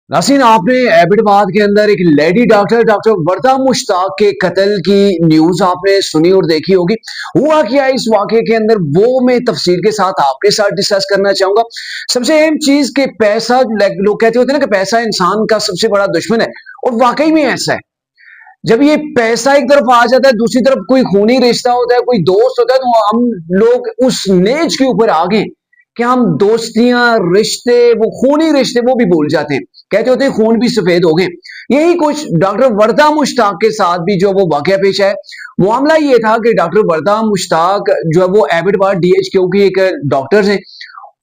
नासिन, आपने एबटाबाद के अंदर एक लेडी डॉक्टर वर्दा मुश्ताक के कत्ल की न्यूज आपने सुनी और देखी होगी। हुआ क्या इस वाकये के अंदर, वो मैं तफसील के साथ आपके साथ डिस्कस करना चाहूंगा। सबसे अहम चीज कि पैसा, लोग कहते होते हैं ना कि पैसा इंसान का सबसे बड़ा दुश्मन है, और वाकई में ऐसा है। जब ये पैसा एक तरफ आ जाता है, दूसरी तरफ कोई खूनी रिश्ता होता है, कोई दोस्त होता है, तो हम लोग उस नेज के ऊपर आ गए कि हम दोस्तियां, रिश्ते, वो खूनी रिश्ते वो भी भूल जाते हैं। कहते होते हैं खून भी सफेद हो गए। यही कुछ डॉक्टर वर्दा मुश्ताक के साथ भी जो वो वाकया पेश है। मामला ये था कि डॉक्टर वर्दा मुश्ताक जो है वो एबटाबाद डीएचक्यू की एक डॉक्टर है।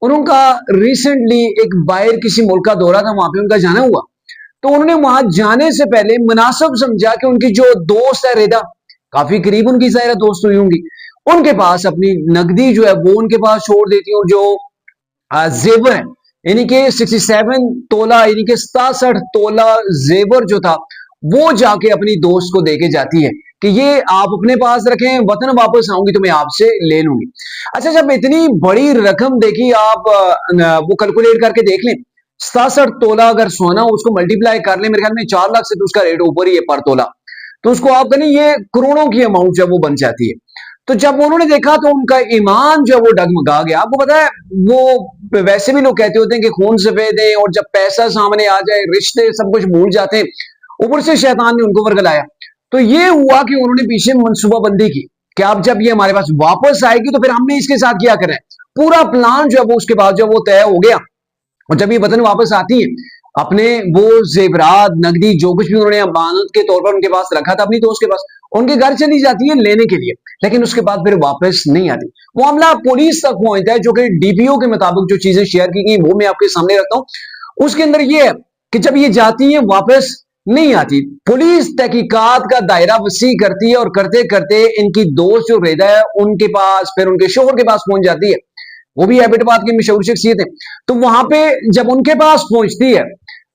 उनका रिसेंटली एक बाहर किसी मुल्क का दौरा था, वहां पे उनका जाना हुआ। तो उन्होंने वहां जाने से पहले मुनासिब समझा कि उनकी जो दोस्त है रेदा, काफी करीब उनकी ज़ाहिर दोस्त हुई होंगी, उनके पास अपनी नकदी जो है वो उनके पास छोड़ देती है, और जो जेवर है यानी कि 67 तोला यानी कि 67 तोला जेवर जो था वो जाके अपनी दोस्त को देके जाती है कि ये आप अपने पास रखें, वतन वापस आऊंगी तो मैं आपसे ले लूंगी। अच्छा, जब इतनी बड़ी रकम देखी, आप वो कैलकुलेट करके देख लें। 67 तोला अगर सोना, उसको मल्टीप्लाई कर ले, मेरे ख्याल में 4 लाख से तो उसका रेट ऊपर ही है पर तोला। तो उसको आप कहें ये करोड़ों की अमाउंट जब वो बन जाती है। तो जब उन्होंने देखा तो उनका ईमान जो वो डगमगा गया। आपको पता है, वो वैसे भी लोग कहते होते हैं कि खून सफेद है, और जब पैसा सामने आ जाए रिश्ते सब कुछ भूल जाते हैं। ऊपर से शैतान ने उनको वर्गलाया। तो ये हुआ कि उन्होंने पीछे मनसूबाबंदी की कि अब जब ये हमारे पास वापस आएगी तो फिर हमने इसके साथ क्या करें। पूरा प्लान जो है वो उसके बाद जो वो तय हो गया। और जब ये वतन वापस आती है, अपने वो जेवरात, नकदी, जो कुछ भी उन्होंने अमानत के तौर पर उनके पास रखा था अपनी दोस्त के पास, उनके घर चली जाती है लेने के लिए, लेकिन उसके बाद फिर वापस नहीं आती। मामला पुलिस तक पहुंचता है, जो कि डीपीओ के मुताबिक जो चीजें शेयर की गई वो मैं आपके सामने रखता हूं। उसके अंदर यह है कि जब ये जाती है वापस नहीं आती, पुलिस तहकीकात का दायरा वसी करती है, और करते करते इनकी दोस्त जो रेदा है उनके पास, फिर उनके शोहर के पास पहुंच जाती है। वो भी एबटाबाद की मशहूर शख्सियत है। तो वहां पे जब उनके पास पहुंचती है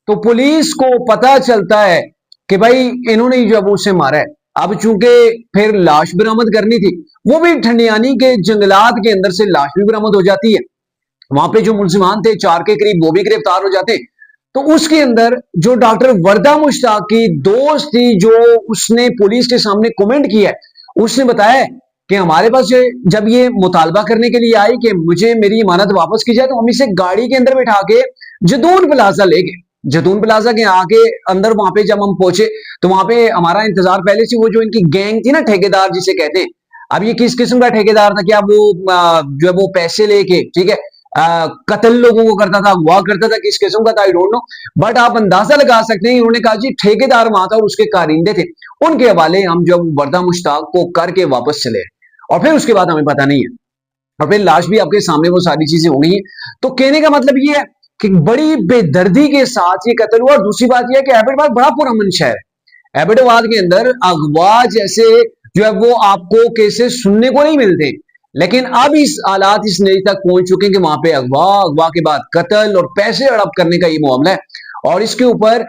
तो पुलिस को पता चलता है कि भाई इन्होंने जो है उसे मारा है। अब चूंकि फिर लाश बरामद करनी थी, वो भी ठंडियानी के जंगलात के अंदर से लाश भी बरामद हो जाती है। वहां पे जो मुलजिमान थे 4 के करीब, वो भी गिरफ्तार हो जाते हैं। तो उसके अंदर जो डॉक्टर वर्दा मुश्ताक की दोस्त थी, जो उसने पुलिस के सामने कमेंट किया है, उसने बताया कि हमारे पास जब ये मुतालबा करने के लिए आई कि मुझे मेरी इमानत वापस की जाए, तो हम इसे गाड़ी के अंदर बैठा के जदून प्लाजा ले गए। जदून प्लाजा के आगे अंदर वहां पे जब हम पहुंचे तो वहां पे हमारा इंतजार पहले से, वो जो इनकी गैंग थी ना, ठेकेदार जिसे कहते हैं। अब ये किस किस्म का ठेकेदार था, क्या वो जो है वो पैसे लेके, ठीक है, कत्ल लोगों को करता था, अगवा करता था, किस किस्म का था आई डोंट नो, बट आप अंदाजा लगा सकते हैं। उन्होंने कहा जी ठेकेदार वहां था और उसके कारिंदे थे, उनके हवाले हम जब वर्दा मुश्ताक को करके वापस चले, और फिर उसके बाद हमें पता नहीं है, और फिर लाश भी आपके सामने वो सारी चीजें हो गई हैं। तो कहने का मतलब ये है कि बड़ी बेदर्दी के साथ ये कत्ल हुआ। और दूसरी बात यह है कि एबटाबाद बड़ा पुरअमन शहर है। एबटाबाद के अंदर अगवा जैसे जो है वो आपको केसेस सुनने को नहीं मिलते, लेकिन अब इस हालात इस नई तक पहुंच चुके हैं कि वहां पे अगवा, अगवा के बाद कत्ल और पैसे हड़प करने का ये मामला है। और इसके ऊपर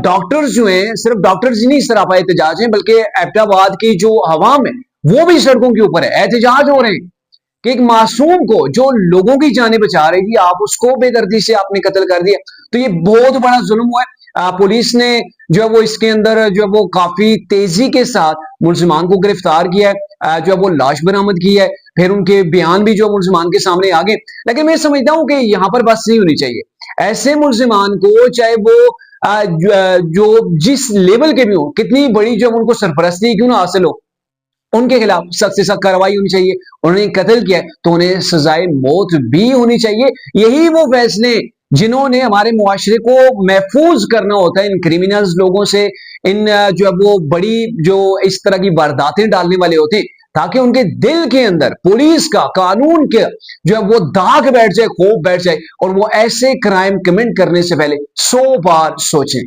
डॉक्टर्स जो हैं, सिर्फ डॉक्टर्स ही नहीं सरापा एहतजाज हैं, बल्कि एबटाबाद की जो अवाम है वो भी सड़कों के ऊपर है, एहतजाज हो रहे हैं कि एक मासूम को, जो लोगों की जानें बचा रही थी, आप उसको बेदर्दी से आपने कत्ल कर दिया। तो ये बहुत बड़ा जुल्म हुआ है। पुलिस ने जो है वो इसके अंदर जो है वो काफी तेजी के साथ मुलजिमान को गिरफ्तार किया है, जो है वो लाश बरामद की है, फिर उनके बयान भी जो मुलजिमान के सामने आ गए। लेकिन मैं समझता हूं कि यहां पर बस नहीं होनी चाहिए। ऐसे मुलजिमान को, चाहे वो जो जिस लेवल के भी हो, कितनी बड़ी जो उनको सरपरस्ती क्यों ना हासिल हो, उनके खिलाफ सख्त से सख्त कार्रवाई होनी चाहिए। उन्होंने कत्ल किया तो उन्हें सजाए मौत भी होनी चाहिए। यही वो फैसले जिन्होंने हमारे मुआशरे को महफूज करना होता है इन क्रिमिनल्स लोगों से, इन जो है वो बड़ी जो इस तरह की वारदातें डालने वाले होते हैं, ताकि उनके दिल के अंदर पुलिस का, कानून के जो है वो दाग बैठ जाए, खौफ बैठ जाए, और वो ऐसे क्राइम कमिट करने से पहले 100 बार सोचें।